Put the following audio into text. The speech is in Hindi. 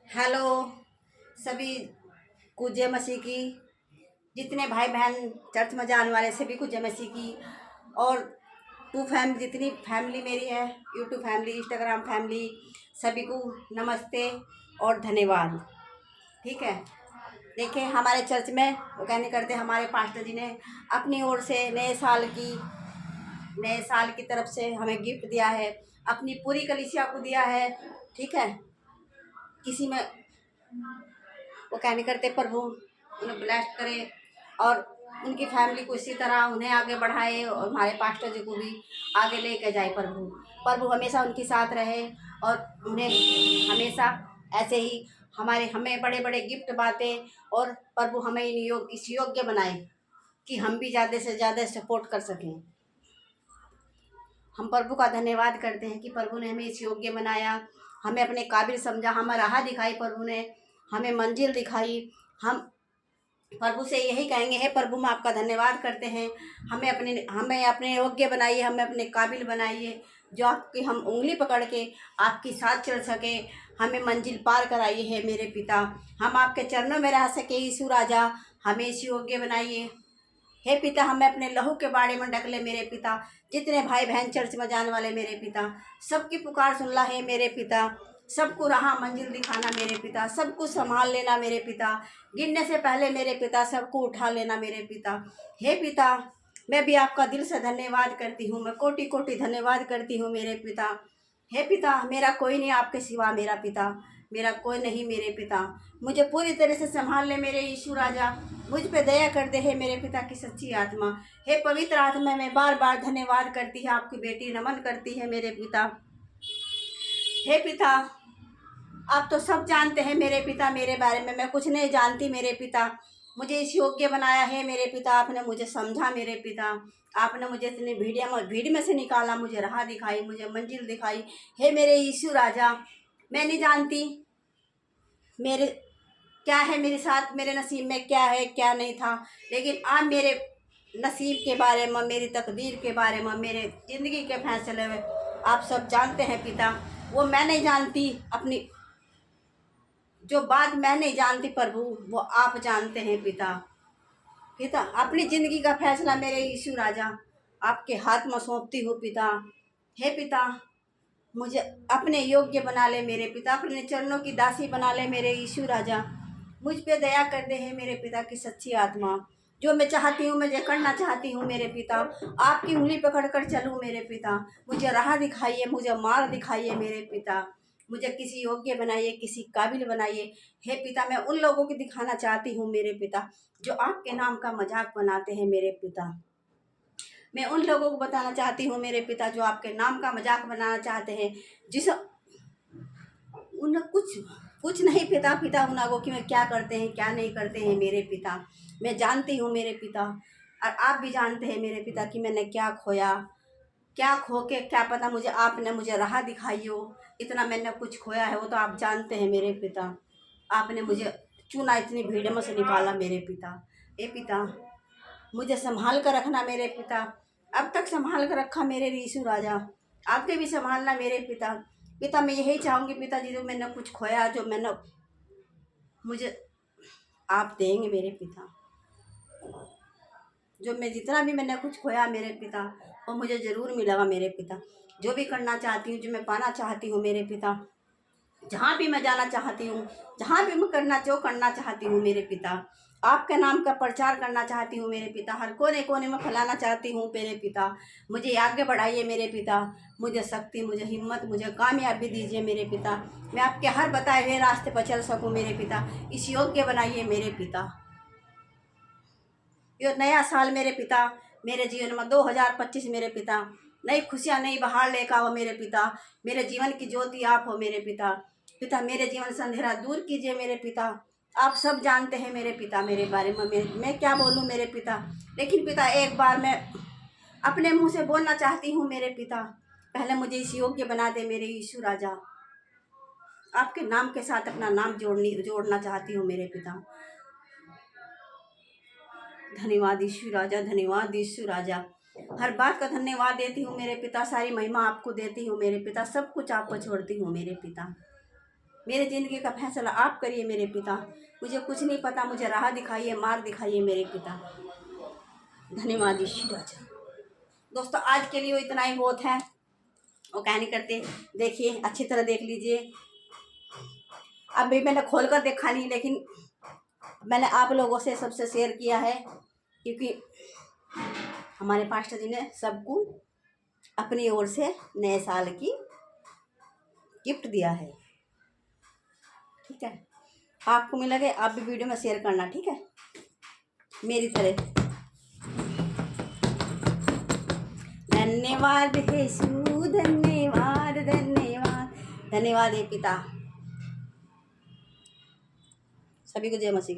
हेलो सभी को जय मसीह की। जितने भाई बहन चर्च में जाने वाले सभी को जय मसीह की। और टू फैमिली जितनी फैमिली मेरी है, यूट्यूब फैमिली, इंस्टाग्राम फैमिली, सभी को नमस्ते और धन्यवाद। ठीक है, देखिए हमारे चर्च में वो कहने करते हमारे पास्टर जी ने अपनी ओर से नए साल की तरफ से हमें गिफ्ट दिया है, अपनी पूरी कलीसिया को दिया है। ठीक है, किसी में वो कहने करते प्रभु उन्हें ब्लेस करे और उनकी फैमिली को इसी तरह उन्हें आगे बढ़ाए और हमारे पास्टर जी को भी आगे लेके जाए। प्रभु हमेशा उनके साथ रहे और उन्हें हमेशा ऐसे ही हमें बड़े बड़े गिफ्ट बांटे और प्रभु हमें इस योग्य बनाए कि हम भी ज़्यादा से ज़्यादा सपोर्ट कर सकें। हम प्रभु का धन्यवाद करते हैं कि प्रभु ने हमें इस योग्य बनाया, हमें अपने काबिल समझा, हमें राह दिखाई, प्रभु ने हमें मंजिल दिखाई। हम प्रभु से यही कहेंगे, हे प्रभु हम आपका धन्यवाद करते हैं, हमें अपने योग्य बनाइए, हमें अपने काबिल बनाइए, जो आपकी हम उंगली पकड़ के आपके साथ चल सके, हमें मंजिल पार कराइए। है मेरे पिता, हम आपके चरणों में रह सके। यीशु राजा हमें इस योग्य बनाइए। हे पिता, हमें अपने लहू के बाड़े में ढक ले मेरे पिता। जितने भाई बहन चर्च में जाने वाले मेरे पिता, सबकी पुकार सुन ला है मेरे पिता। सबको राह मंजिल दिखाना मेरे पिता, सबको संभाल लेना मेरे पिता। गिनने से पहले मेरे पिता सबको उठा लेना मेरे पिता। हे पिता, मैं भी आपका दिल से धन्यवाद करती हूँ, मैं कोटि कोटि धन्यवाद करती हूँ मेरे पिता। हे पिता, मेरा कोई नहीं आपके सिवा मेरा पिता, मेरा कोई नहीं मेरे पिता। मुझे पूरी तरह से संभाल ले मेरे यीशु राजा, मुझ पे दया कर दे है मेरे पिता की सच्ची आत्मा। हे पवित्र आत्मा, मैं बार बार धन्यवाद करती है, आपकी बेटी नमन करती है मेरे पिता। हे पिता, आप तो सब जानते हैं मेरे पिता मेरे बारे में, मैं कुछ नहीं जानती मेरे पिता। मुझे इस योग्य बनाया है मेरे पिता, आपने मुझे समझा मेरे पिता, आपने मुझे इतनी भीड़ में से निकाला, मुझे राह दिखाई, मुझे मंजिल दिखाई। हे मेरे यीशु राजा, मैं नहीं जानती मेरे क्या है मेरे साथ, मेरे नसीब में क्या है क्या नहीं था, लेकिन आप मेरे नसीब के बारे में, मेरी तकदीर के बारे में, मेरे ज़िंदगी के फैसले में आप सब जानते हैं पिता। वो मैं नहीं जानती, अपनी जो बात मैं नहीं जानती प्रभु, वो आप जानते हैं पिता। पिता, अपनी ज़िंदगी का फैसला मेरे यीशु राजा आपके हाथ में सौंपती हूँ पिता। हे पिता, मुझे अपने योग्य बना ले मेरे पिता, अपने चरणों की दासी बना ले मेरे यीशु राजा। मुझ पे दया कर दे है मेरे पिता की सच्ची आत्मा। जो मैं चाहती हूँ, मैं जो करना चाहती हूँ मेरे पिता, आपकी उंगली पकड़ कर चलूँ मेरे पिता। मुझे राह दिखाइए, मुझे मार्ग दिखाइए मेरे पिता। मुझे किसी योग्य बनाइए, किसी काबिल बनाइए। हे पिता, मैं उन लोगों को दिखाना चाहती हूँ मेरे पिता जो आपके नाम का मजाक बनाते हैं मेरे पिता। मैं उन लोगों को बताना चाहती हूँ मेरे पिता जो आपके नाम का मजाक बनाना चाहते हैं, जिस उन कुछ नहीं पिता उन लोगों की मैं क्या करते हैं क्या नहीं करते हैं मेरे पिता। मैं जानती हूँ मेरे पिता, और आप भी जानते हैं मेरे पिता कि मैंने क्या खोया, क्या खो के क्या पता मुझे आपने मुझे राह दिखाई हो। इतना मैंने कुछ खोया है वो तो आप जानते हैं मेरे पिता। आपने मुझे चुना, इतनी भीड़ में से निकाला मेरे पिता। ए पिता, मुझे संभाल कर रखना मेरे पिता। अब तक संभाल कर रखा मेरे यीशु राजा, आपके भी संभालना मेरे पिता। पिता, मैं यही चाहूँगी पिता जी, जो मैंने कुछ खोया, जो मैंने मुझे आप देंगे मेरे पिता। जो मैं जितना भी मैंने कुछ खोया मेरे पिता, वो मुझे ज़रूर मिलेगा मेरे पिता। जो भी करना चाहती हूँ, जो मैं पाना चाहती हूँ मेरे पिता, जहाँ भी मैं जाना चाहती हूँ, जहाँ भी मैं जो करना चाहती हूँ मेरे पिता, आपके नाम का प्रचार करना चाहती हूँ मेरे पिता, हर कोने कोने में फैलाना चाहती हूँ मेरे पिता। मुझे आगे बढ़ाइए मेरे पिता, मुझे शक्ति, मुझे हिम्मत, मुझे कामयाबी दीजिए मेरे पिता। मैं आपके हर बताए हुए रास्ते पर चल सकूँ मेरे पिता। इस योग्य बनाइए मेरे पिता। ये नया साल मेरे पिता, मेरे जीवन में 2025 मेरे पिता, नई खुशियाँ, नई बहार लेकर आओ मेरे पिता। मेरे जीवन की ज्योति आप हो मेरे पिता। पिता, मेरे जीवन से अंधेरा दूर कीजिए मेरे पिता। आप सब जानते हैं मेरे पिता मेरे बारे में, मैं क्या बोलूँ मेरे पिता। लेकिन पिता, एक बार मैं अपने मुंह से बोलना चाहती हूँ मेरे पिता। पहले मुझे इस योग्य बना दे मेरे यीशु राजा। आपके नाम के साथ अपना नाम जोड़ना चाहती हूँ मेरे पिता। धन्यवाद यीशु राजा, धन्यवाद यीशु राजा। हर बात का धन्यवाद देती हूँ मेरे पिता, सारी महिमा आपको देती हूँ मेरे पिता, सब कुछ आपको छोड़ती हूँ मेरे पिता। मेरी ज़िंदगी का फैसला आप करिए मेरे पिता। मुझे कुछ नहीं पता, मुझे राह दिखाइए, मार्ग दिखाइए मेरे पिता। धन्यवाद ईश्वर राजा। दोस्तों आज के लिए वो इतना ही बहुत है। वो कहानी करते देखिए, अच्छी तरह देख लीजिए। अभी मैंने खोल कर देखा नहीं, लेकिन मैंने आप लोगों से सबसे शेयर किया है, क्योंकि हमारे पास्टर जी ने सबको अपनी ओर से नए साल की गिफ्ट दिया है। ठीक है, आपको मिला कि आप भी वीडियो में शेयर करना, ठीक है, मेरी तरह। धन्यवाद यीशु, धन्यवाद धन्यवाद धन्यवाद हे पिता। सभी को जय मसीह।